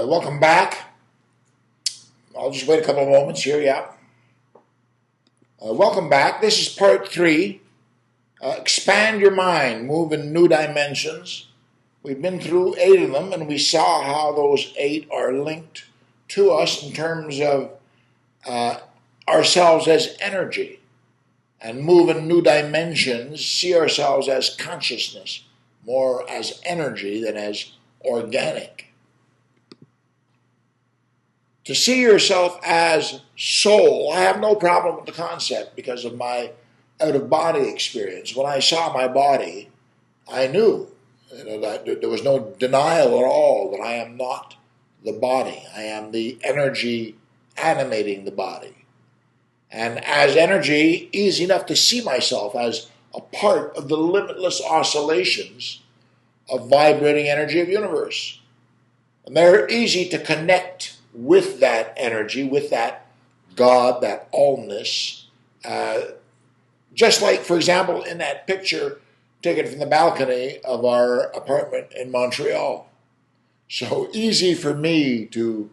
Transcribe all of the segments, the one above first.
Welcome back. I'll just wait a couple of moments here, yeah. Welcome back. This is part 3. Expand your mind, move in new dimensions. We've been through 8 of them, and we saw how those 8 are linked to us in terms of ourselves as energy. And move in new dimensions, see ourselves as consciousness, more as energy than as organic. To see yourself as soul, I have no problem with the concept because of my out-of-body experience. When I saw my body, I knew that there was no denial at all that I am not the body. I am the energy animating the body. And as energy, easy enough to see myself as a part of the limitless oscillations of vibrating energy of the universe. And they're easy to connect with that energy, with that God, that allness. Just like, for example, in that picture taken from the balcony of our apartment in Montreal. So easy for me to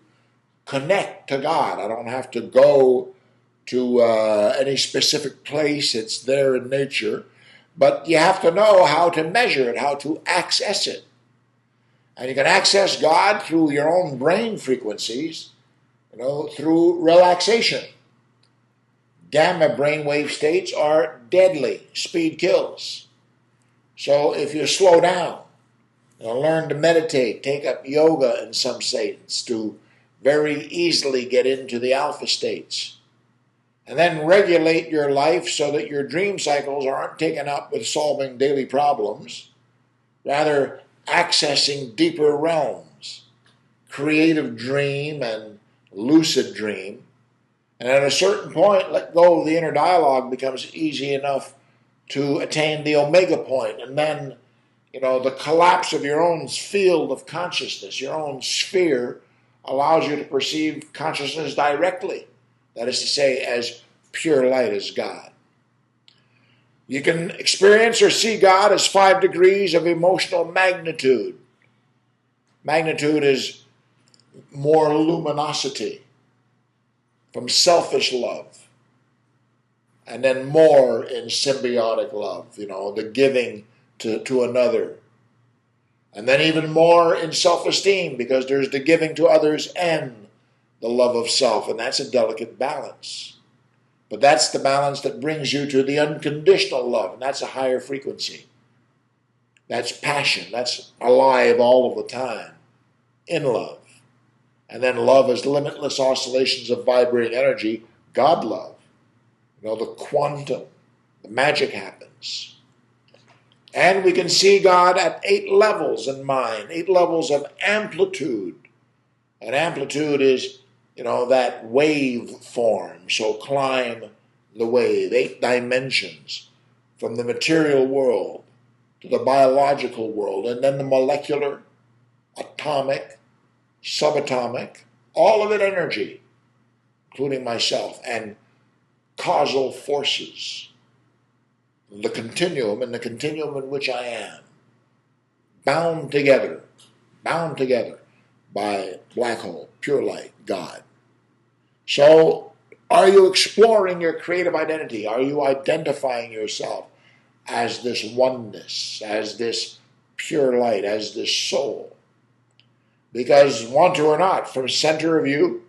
connect to God. I don't have to go to any specific place. It's there in nature. But you have to know how to measure it, how to access it. And you can access God through your own brain frequencies, through relaxation. Gamma brainwave states are deadly. Speed kills. So if you slow down, learn to meditate, take up yoga in some states to very easily get into the alpha states. And then regulate your life so that your dream cycles aren't taken up with solving daily problems. Rather, accessing deeper realms, creative dream and lucid dream. And at a certain point, let go of the inner dialogue becomes easy enough to attain the omega point. And then, the collapse of your own field of consciousness, your own sphere, allows you to perceive consciousness directly. That is to say, as pure light as God. You can experience or see God as 5 degrees of emotional magnitude. Magnitude is more luminosity from selfish love. And then more in symbiotic love, the giving to another. And then even more in self-esteem because there's the giving to others and the love of self. And that's a delicate balance. But that's the balance that brings you to the unconditional love, and that's a higher frequency. That's passion. That's alive all of the time, in love. And then love is limitless oscillations of vibrating energy, God love. The quantum, the magic happens. And we can see God at 8 levels in mind, 8 levels of amplitude. And amplitude is that wave form. So climb the wave, 8 dimensions, from the material world to the biological world, and then the molecular, atomic, subatomic, all of it energy, including myself, and causal forces. The continuum, and the continuum in which I am, bound together by black hole, pure light, God. So, are you exploring your creative identity? Are you identifying yourself as this oneness, as this pure light, as this soul? Because, want to or not, from center of you,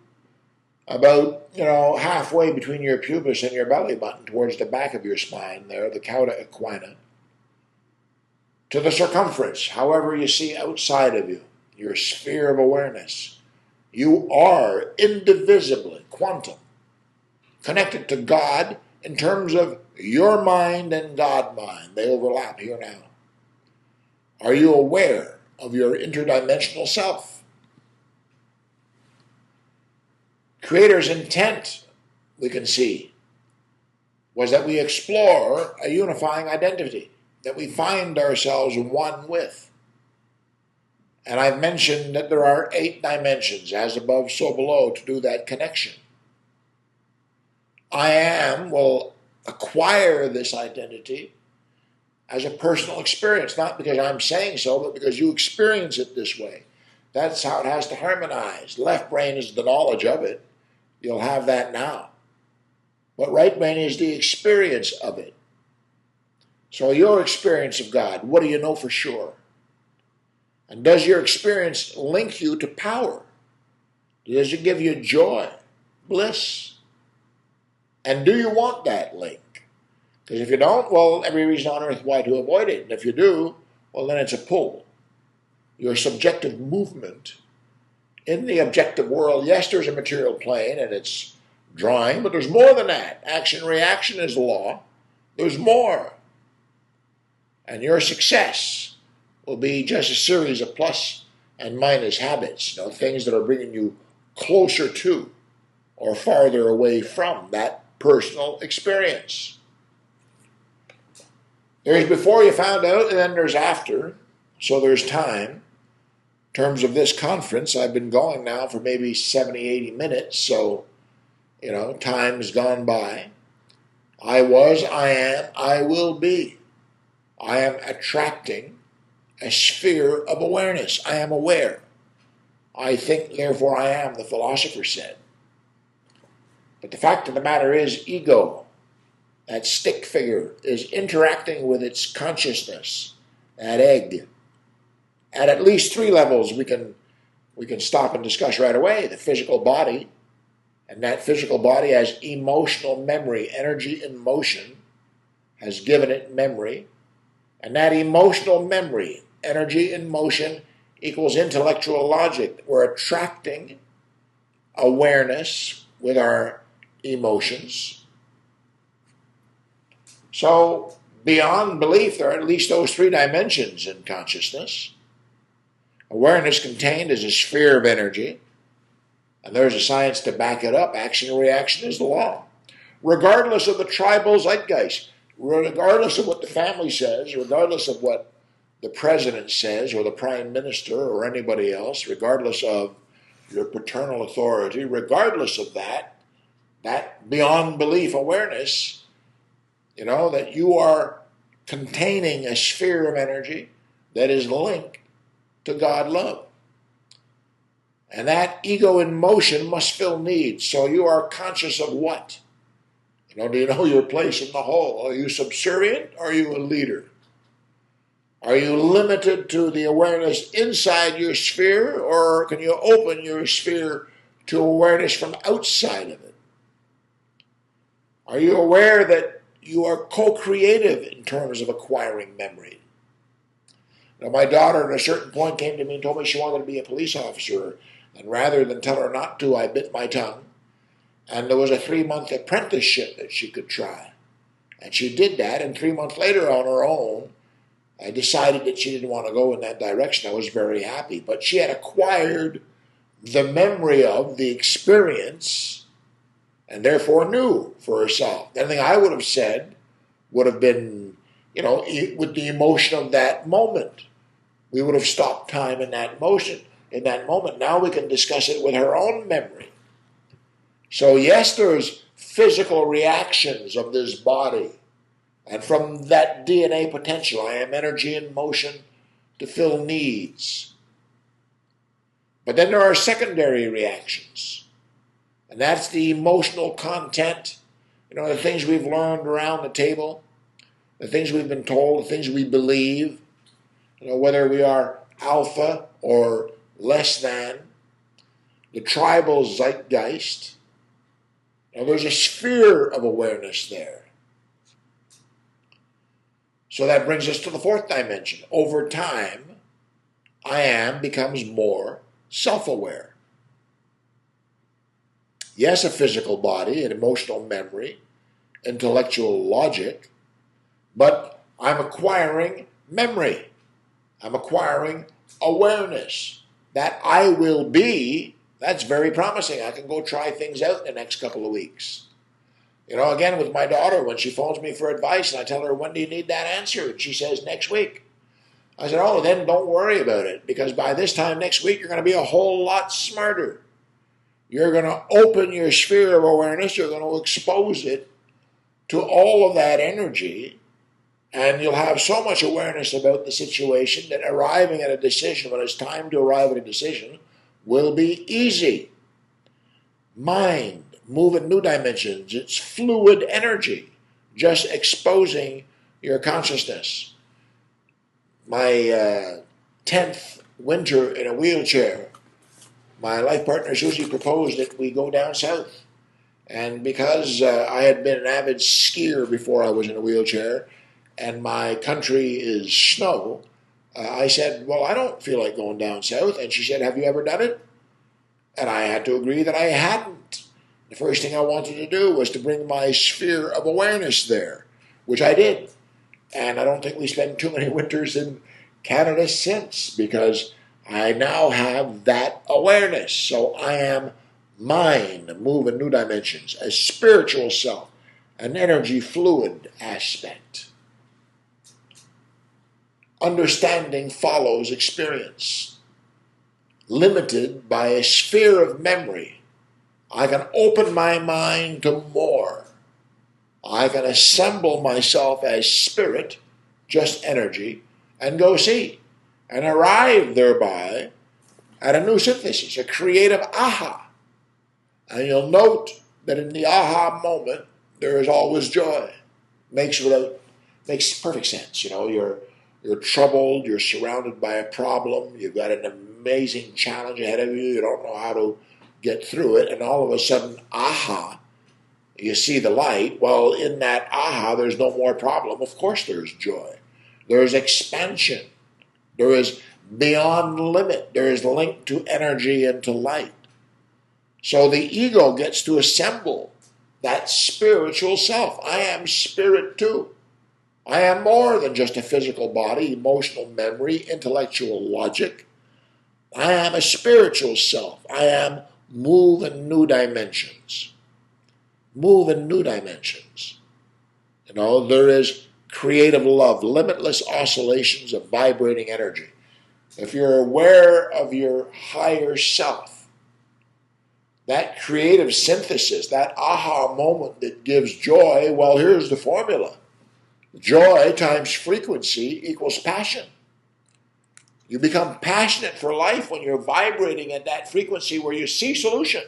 about, halfway between your pubis and your belly button, towards the back of your spine there, the cauda equina, to the circumference, however you see outside of you, your sphere of awareness, you are indivisibly, quantum, connected to God in terms of your mind and God mind. They overlap here now. Are you aware of your interdimensional self? Creator's intent, we can see, was that we explore a unifying identity, that we find ourselves one with. And I've mentioned that there are 8 dimensions, as above, so below, to do that connection. I am will acquire this identity as a personal experience, not because I'm saying so, but because you experience it this way. That's how it has to harmonize. Left brain is the knowledge of it. You'll have that now. But right brain is the experience of it. So your experience of God, what do you know for sure? And does your experience link you to power? Does it give you joy, bliss? And do you want that link? Because if you don't, well, every reason on earth why to avoid it. And if you do, well, then it's a pull. Your subjective movement in the objective world, yes, there's a material plane and it's drawing, but there's more than that. Action reaction is law. There's more. And your success will be just a series of plus and minus habits, things that are bringing you closer to or farther away from that personal experience. There's before you found out, and then there's after. So there's time. In terms of this conference, I've been going now for maybe 70, 80 minutes, so, time's gone by. I was, I am, I will be. I am attracting a sphere of awareness. I am aware. I think, therefore I am, the philosopher said. But the fact of the matter is, ego, that stick figure, is interacting with its consciousness, that egg. At least 3 levels we can stop and discuss right away. The physical body, and that physical body has emotional memory. Energy in motion has given it memory. And that emotional memory, energy in motion, equals intellectual logic. We're attracting awareness with our emotions. So beyond belief, there are at least those 3 dimensions in consciousness. Awareness contained is a sphere of energy, and there's a science to back it up. Action and reaction is the law. Regardless of the tribal zeitgeist, regardless of what the family says, regardless of what the president says or the prime minister or anybody else, regardless of your paternal authority, regardless of that beyond belief awareness, that you are containing a sphere of energy that is linked to God love. And that ego in motion must fill needs. So you are conscious of what? Do you know your place in the whole? Are you subservient or are you a leader? Are you limited to the awareness inside your sphere, or can you open your sphere to awareness from outside of it? Are you aware that you are co-creative in terms of acquiring memory? My daughter at a certain point came to me and told me she wanted to be a police officer, and rather than tell her not to, I bit my tongue. And there was a 3-month apprenticeship that she could try. And she did that, and 3 months later on her own, I decided that she didn't want to go in that direction. I was very happy. But she had acquired the memory of the experience and therefore knew for herself. Anything I would have said would have been, with the emotion of that moment. We would have stopped time in that motion, in that moment. Now we can discuss it with her own memory. So yes, there's physical reactions of this body. And from that DNA potential, I am energy in motion to fill needs. But then there are secondary reactions. And that's the emotional content, the things we've learned around the table, the things we've been told, the things we believe, whether we are alpha or less than, the tribal zeitgeist. There's a sphere of awareness there. So that brings us to the 4th dimension. Over time, I am becomes more self-aware. Yes, a physical body, an emotional memory, intellectual logic, but I'm acquiring memory. I'm acquiring awareness. That I will be, that's very promising. I can go try things out in the next couple of weeks. Again, with my daughter, when she phones me for advice and I tell her, when do you need that answer? And she says, next week. I said, then don't worry about it, because by this time next week, you're going to be a whole lot smarter. You're going to open your sphere of awareness. You're going to expose it to all of that energy And you'll have so much awareness about the situation that arriving at a decision, when it's time to arrive at a decision, will be easy. Mind, move in new dimensions. It's fluid energy, just exposing your consciousness. My 10th winter in a wheelchair, my life partner Susie proposed that we go down south. And because I had been an avid skier before I was in a wheelchair, and my country is snow, I said, well, I don't feel like going down south. And she said, have you ever done it? And I had to agree that I hadn't. The first thing I wanted to do was to bring my sphere of awareness there, which I did. And I don't think we spent too many winters in Canada since, because I now have that awareness. So I am mind, move in new dimensions, a spiritual self, an energy fluid aspect. Understanding follows experience, limited by a sphere of memory. I can open my mind to more. I can assemble myself as spirit, just energy, and go see, and arrive thereby at a new synthesis, a creative aha. And you'll note that in the aha moment, there is always joy. Makes perfect sense. You know, you're troubled, you're surrounded by a problem, you've got an amazing challenge ahead of you, you don't know how to get through it, and all of a sudden, aha, you see the light. Well, in that aha, there's no more problem. Of course there's joy. There's expansion. There is beyond limit. There is link to energy and to light. So the ego gets to assemble that spiritual self. I am spirit too. I am more than just a physical body, emotional memory, intellectual logic. I am a spiritual self. I am move in new dimensions. Move in new dimensions. You know, there is creative love, limitless oscillations of vibrating energy. If you're aware of your higher self, that creative synthesis, that aha moment that gives joy, well, here's the formula. Joy times frequency equals passion. You become passionate for life when you're vibrating at that frequency where you see solution.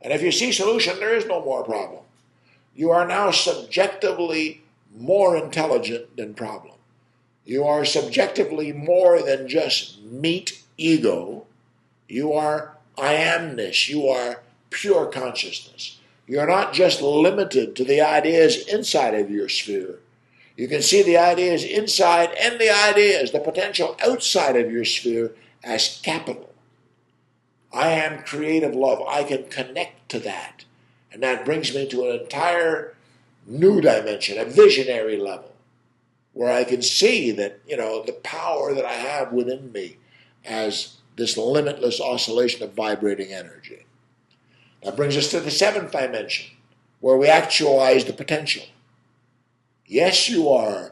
And if you see solution, there is no more problem. You are now subjectively more intelligent than problem. You are subjectively more than just meat ego. You are I amness. You are pure consciousness. You're not just limited to the ideas inside of your sphere. You can see the ideas inside and the ideas, the potential outside of your sphere as capital. I am creative love. I can connect to that. And that brings me to an entire new dimension, a visionary level, where I can see that, the power that I have within me as this limitless oscillation of vibrating energy. That brings us to the 7th dimension, where we actualize the potential. Yes, you are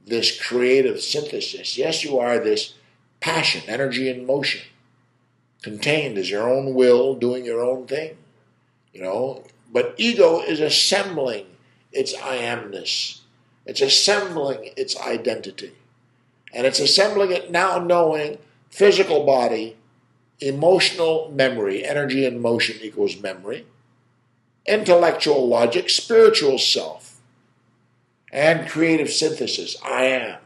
this creative synthesis. Yes, you are this passion, energy in motion, contained as your own will, doing your own thing. But ego is assembling its I amness. It's assembling its identity. And it's assembling it now knowing physical body, emotional memory, energy in motion equals memory, intellectual logic, spiritual self, and creative synthesis, I am.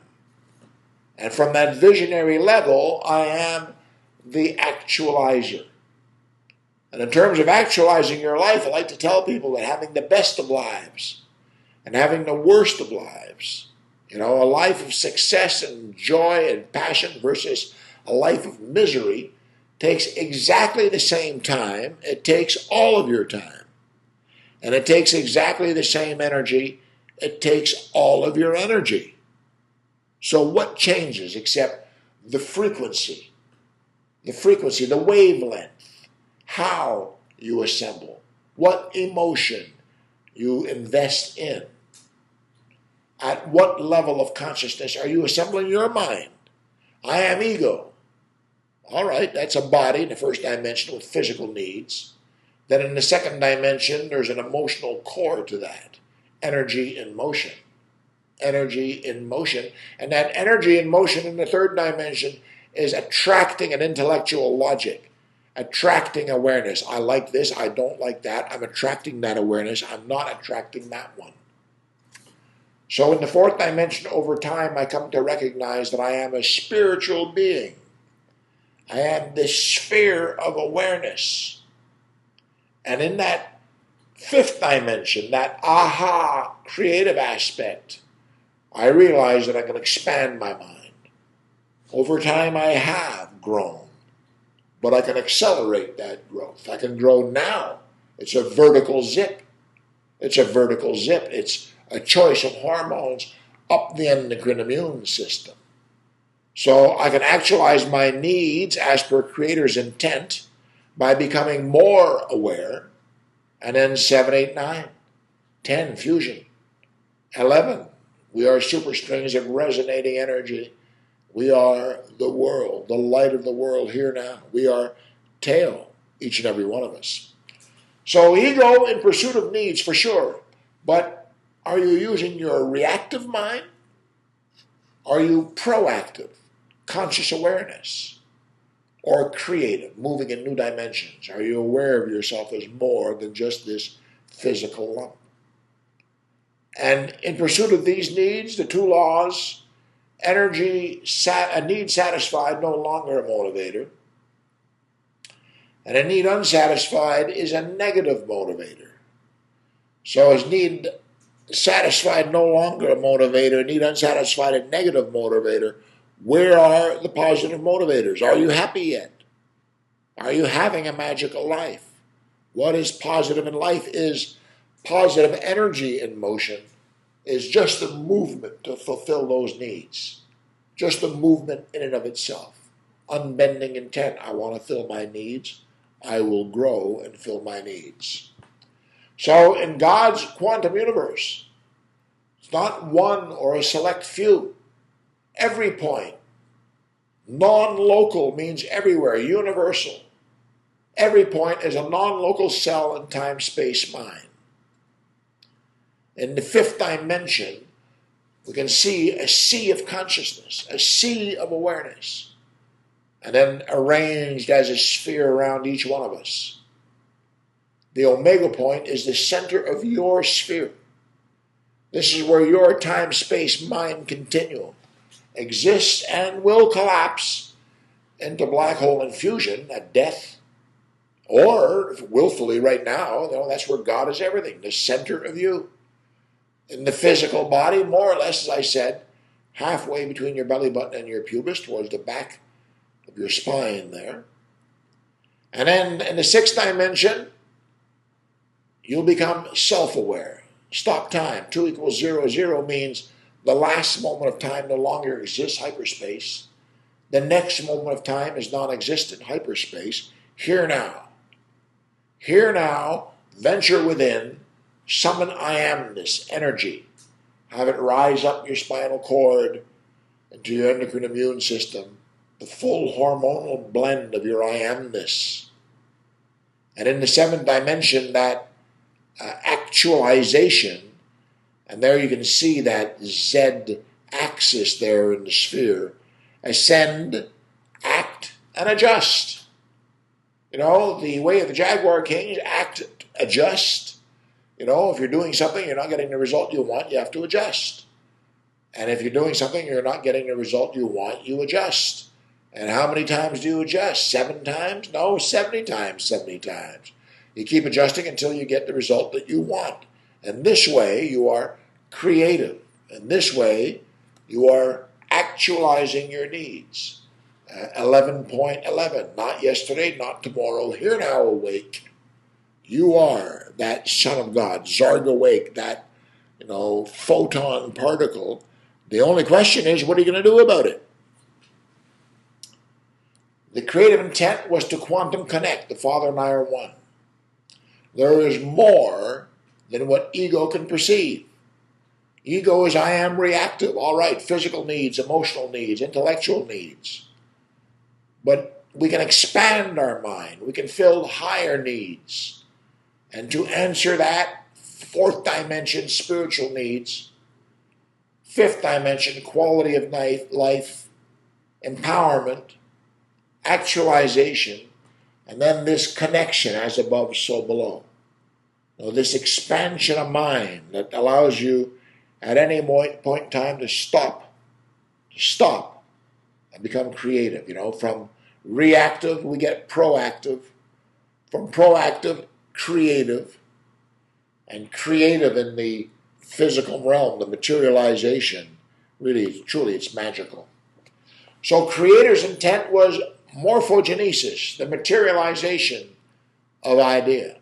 And from that visionary level, I am the actualizer. And in terms of actualizing your life, I like to tell people that having the best of lives and having the worst of lives, a life of success and joy and passion versus a life of misery takes exactly the same time. It takes all of your time. And it takes exactly the same energy. It takes all of your energy. So what changes except the frequency, the wavelength, how you assemble, what emotion you invest in, at what level of consciousness are you assembling your mind? I am ego. All right, that's a body in the first dimension with physical needs. Then in the second dimension, there's an emotional core to that, energy in motion. energy in motion. And that energy in motion in the third dimension is attracting an intellectual logic, attracting awareness. I like this, I don't like that. I'm attracting that awareness. I'm not attracting that one. So in the fourth dimension, over time, I come to recognize that I am a spiritual being. I am this sphere of awareness. And in that fifth dimension, that aha creative aspect, I realize that I can expand my mind. Over time, I have grown, but I can accelerate that growth. I can grow now. It's a vertical zip. It's a vertical zip. It's a choice of hormones up the endocrine immune system. So I can actualize my needs as per Creator's intent by becoming more aware. And then 7, 8, 9, 10, fusion. 11, we are super strings of resonating energy. We are the world, the light of the world here now. We are tail, each and every one of us. So ego in pursuit of needs, for sure. But are you using your reactive mind? Are you proactive, conscious awareness? Or creative, moving in new dimensions? Are you aware of yourself as more than just this physical lump? And in pursuit of these needs, the two laws, a need satisfied, no longer a motivator. And a need unsatisfied is a negative motivator. So is need satisfied no longer a motivator, need unsatisfied a negative motivator? Where are the positive motivators? Are you happy yet? Are you having a magical life? What is positive in life is positive energy in motion, is just the movement to fulfill those needs. Just the movement in and of itself. Unbending intent, I want to fill my needs. I will grow and fill my needs. So in God's quantum universe, it's not one or a select few. Every point. Non-local means everywhere, universal. Every point is a non-local cell in time-space mind. In the fifth dimension, we can see a sea of consciousness, a sea of awareness, and then arranged as a sphere around each one of us. The omega point is the center of your sphere. This is where your time-space mind continuum exists and will collapse into black hole infusion at death, or willfully right now, that's where God is everything, the center of you. In the physical body, more or less, as I said, halfway between your belly button and your pubis, towards the back of your spine there. And then in the sixth dimension, you'll become self-aware. Stop time. 2 equals 0. 0 means the last moment of time no longer exists, hyperspace. The next moment of time is non-existent, hyperspace. Here now. Here now, venture within, summon I amness, energy. Have it rise up your spinal cord into your endocrine immune system, the full hormonal blend of your I amness. And in the seventh dimension, that actualization, and there you can see that Z axis there in the sphere, ascend, act, and adjust. The way of the Jaguar King is act, adjust. If you're doing something, you're not getting the result you want, you have to adjust. And if you're doing something, you're not getting the result you want, you adjust. And how many times do you adjust? 7 times? No, 70 times, 70 times. You keep adjusting until you get the result that you want. And this way, you are creative. And this way, you are actualizing your needs. 11.11, not yesterday, not tomorrow, here now awake. You are that Son of God, Zarg awake, that, photon particle. The only question is, what are you going to do about it? The creative intent was to quantum connect. The Father and I are one. There is more than what ego can perceive. Ego is I am reactive, all right, physical needs, emotional needs, intellectual needs. But we can expand our mind. We can fill higher needs. And to answer that, fourth dimension spiritual needs, Fifth dimension, quality of life, empowerment, actualization, and then this connection, as above, so below. Now, this expansion of mind that allows you at any point in time to stop, and become creative. From reactive, we get proactive. From proactive, creative. And creative in the physical realm, the materialization, really, truly, it's magical. So creator's intent was morphogenesis, the materialization of idea.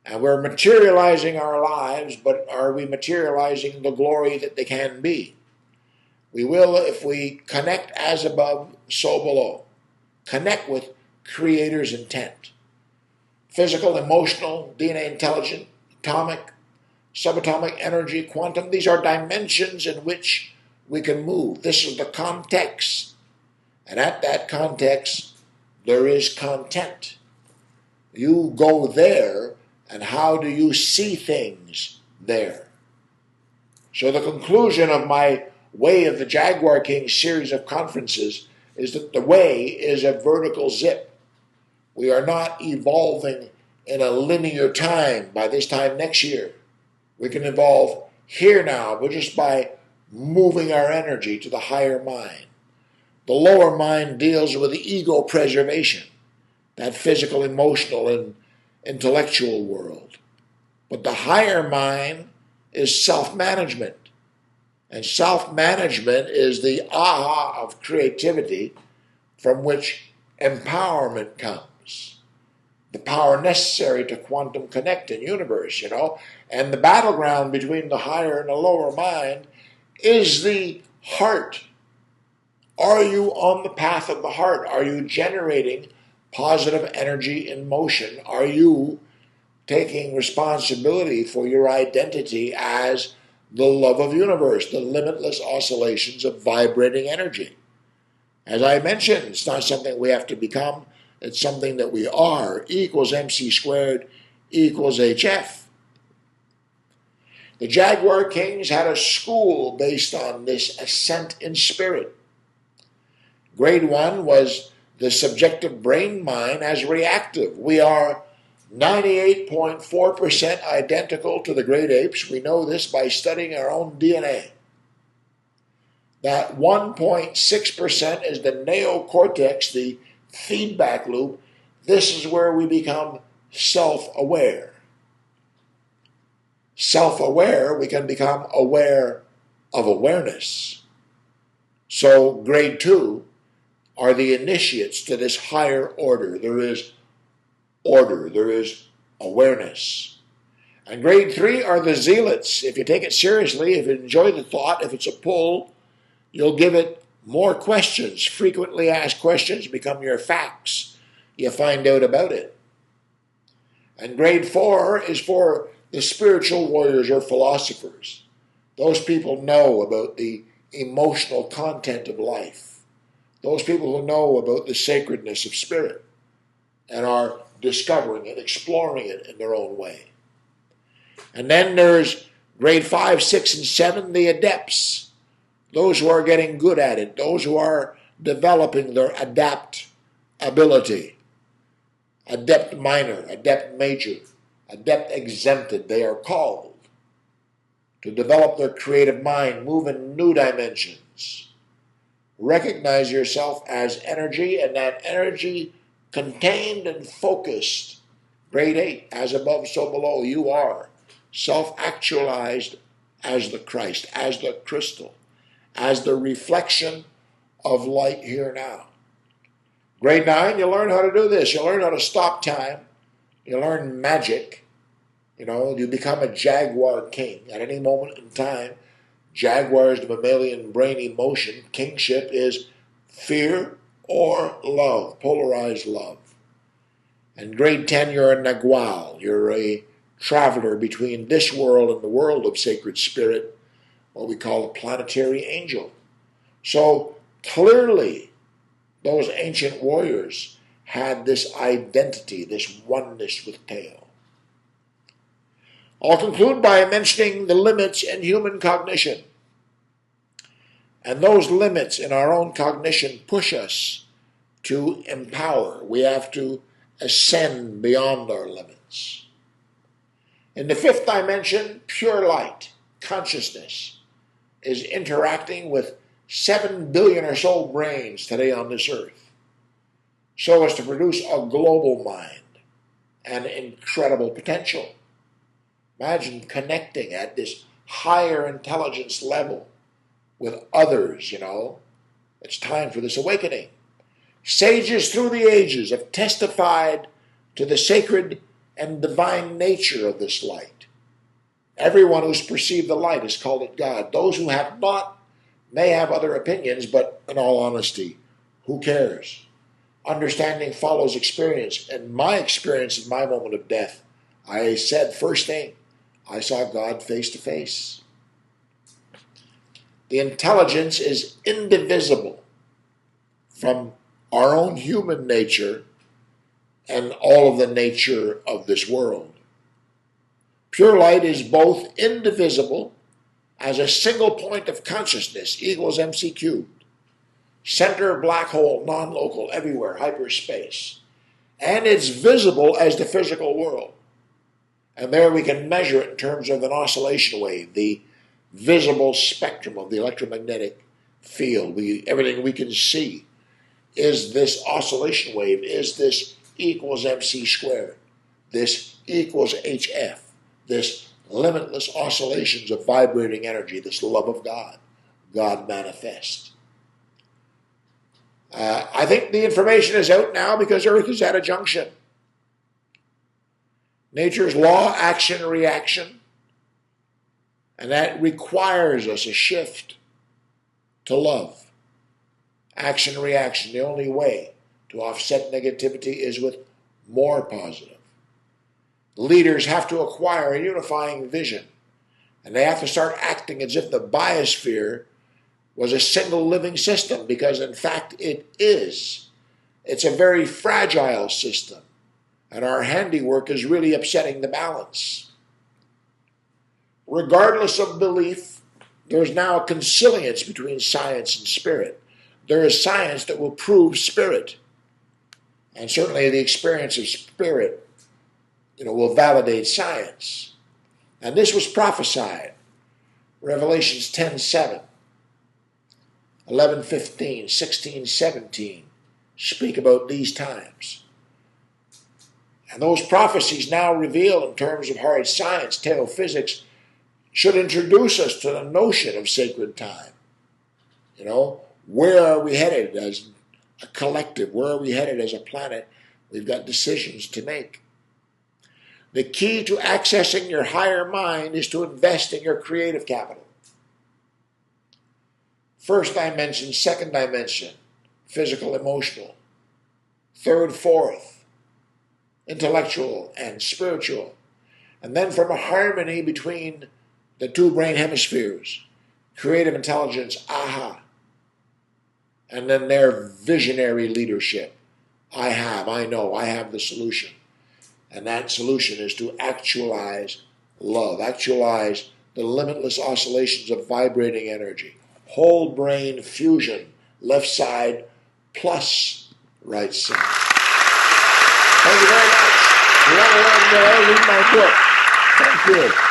And we're materializing our lives, but are we materializing the glory that they can be? We will if we connect as above, so below. Connect with creator's intent. Physical, emotional, DNA intelligent, atomic, subatomic energy, quantum, these are dimensions in which we can move. This is the context. And at that context, there is content. You go there, and how do you see things there? So the conclusion of my Way of the Jaguar King series of conferences is that the way is a vertical zip. We are not evolving in a linear time by this time next year. We can evolve here now, but just by moving our energy to the higher mind. The lower mind deals with the ego preservation, that physical, emotional, and intellectual world. But the higher mind is self-management. And self-management is the aha of creativity from which empowerment comes. The power necessary to quantum connect in universe, And the battleground between the higher and the lower mind is the heart. Are you on the path of the heart? Are you generating positive energy in motion? Are you taking responsibility for your identity as the love of universe, the limitless oscillations of vibrating energy? As I mentioned, it's not something we have to become. It's something that we are. E equals mc squared equals hf. The Jaguar Kings had a school based on this ascent in spirit. Grade 1 was the subjective brain mind as reactive. We are 98.4% identical to the great apes. We know this by studying our own DNA. That 1.6% is the neocortex, the feedback loop. This is where we become self-aware. Self-aware, we can become aware of awareness. So grade 2 are the initiates to this higher order. There is order, there is awareness. And grade 3 are the zealots. If you take it seriously, if you enjoy the thought, if it's a pull, you'll give it more questions. Frequently asked questions become your facts. You find out about it. And grade 4 is for the spiritual warriors or philosophers. Those people know about the emotional content of life. Those people who know about the sacredness of spirit and are discovering it, exploring it in their own way. And then there's grade 5, 6, and 7, the adepts. Those who are getting good at it, those who are developing their adapt ability. Adept minor, adept major, adept exempted, they are called to develop their creative mind, move in new dimensions. Recognize yourself as energy, and that energy contained and focused. Grade 8, as above, so below. You are self-actualized as the Christ, as the crystal, as the reflection of light here now. Grade 9, you learn how to do this. You learn how to stop time. You learn magic. You become a Jaguar King. At any moment in time, Jaguar is the mammalian brain emotion. Kingship is fear or love, polarized love. And grade 10, you're a Nagual. You're a traveler between this world and the world of sacred spirit, what we call a planetary angel. So clearly, those ancient warriors had this identity, this oneness with Teo. I'll conclude by mentioning the limits in human cognition. And those limits in our own cognition push us to empower. We have to ascend beyond our limits. In the fifth dimension, pure light, consciousness, is interacting with 7 billion or so brains today on this earth, so as to produce a global mind and incredible potential. Imagine connecting at this higher intelligence level with others, It's time for this awakening. Sages through the ages have testified to the sacred and divine nature of this light. Everyone who's perceived the light has called it God. Those who have not may have other opinions, but in all honesty, who cares? Understanding follows experience. And my experience in my moment of death, I said first thing, I saw God face to face. The intelligence is indivisible from our own human nature and all of the nature of this world. Pure light is both indivisible as a single point of consciousness equals MC cubed, center black hole, non-local, everywhere, hyperspace, and it's visible as the physical world. And there we can measure it in terms of an oscillation wave, the visible spectrum of the electromagnetic field. Everything we can see is this oscillation wave, is this equals MC squared, this equals HF, this limitless oscillations of vibrating energy, this love of God, God manifest. I think the information is out now because Earth is at a junction. Nature's law, action, reaction, and that requires us a shift to love. Action, reaction, the only way to offset negativity is with more positive. Leaders have to acquire a unifying vision, and they have to start acting as if the biosphere was a single living system, because in fact it is. It's a very fragile system, and our handiwork is really upsetting the balance. Regardless of belief, there's now a consilience between science and spirit. There is science that will prove spirit, and certainly the experience of spirit will validate science. And this was prophesied. Revelations 10:7, 11:15, 16:17 speak about these times. And those prophecies now revealed in terms of hard science, teophysics, should introduce us to the notion of sacred time. Where are we headed as a collective? Where are we headed as a planet? We've got decisions to make. The key to accessing your higher mind is to invest in your creative capital. First dimension, second dimension, physical, emotional. Third, fourth, intellectual and spiritual. And then from a harmony between the two brain hemispheres, creative intelligence, aha. And then their visionary leadership. I know, I have the solution. And that solution is to actualize love, actualize the limitless oscillations of vibrating energy. Whole brain fusion, left side plus right side. Thank you very much. If you want to learn more, read my book. Thank you.